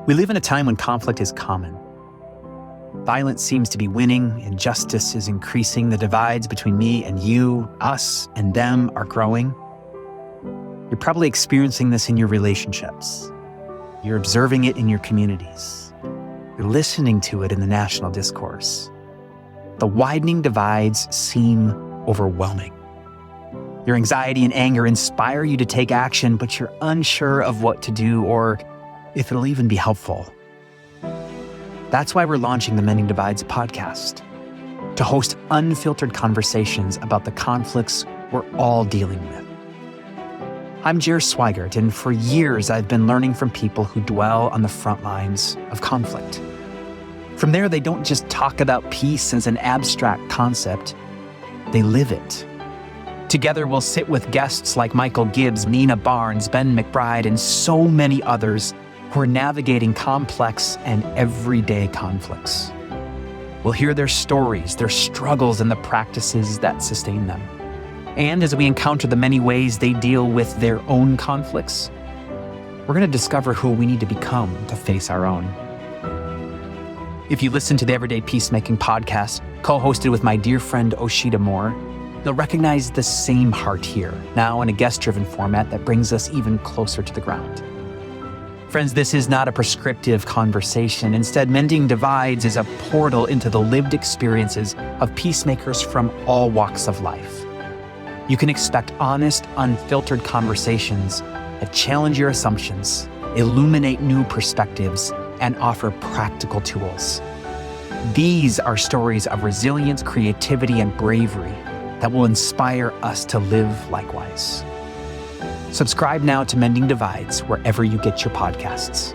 We live in a time when conflict is common. Violence seems to be winning, injustice is increasing, the divides between me and you, us and them are growing. You're probably experiencing this in your relationships. You're observing it in your communities. You're listening to it in the national discourse. The widening divides seem overwhelming. Your anxiety and anger inspire you to take action, but you're unsure of what to do or if it'll even be helpful. That's why we're launching the Mending Divides podcast, to host unfiltered conversations about the conflicts we're all dealing with. I'm Jer Swigert, and for years I've been learning from people who dwell on the front lines of conflict. From there, they don't just talk about peace as an abstract concept, they live it. Together, we'll sit with guests like Michael Gibbs, Nina Barnes, Ben McBride, and so many others who are navigating complex and everyday conflicts. We'll hear their stories, their struggles, and the practices that sustain them. And as we encounter the many ways they deal with their own conflicts, we're going to discover who we need to become to face our own. If you listen to the Everyday Peacemaking Podcast, co-hosted with my dear friend Oshita Moore, you'll recognize the same heart here, now in a guest-driven format that brings us even closer to the ground. Friends, this is not a prescriptive conversation. Instead, Mending Divides is a portal into the lived experiences of peacemakers from all walks of life. You can expect honest, unfiltered conversations that challenge your assumptions, illuminate new perspectives, and offer practical tools. These are stories of resilience, creativity, and bravery that will inspire us to live likewise. Subscribe now to Mending Divides wherever you get your podcasts.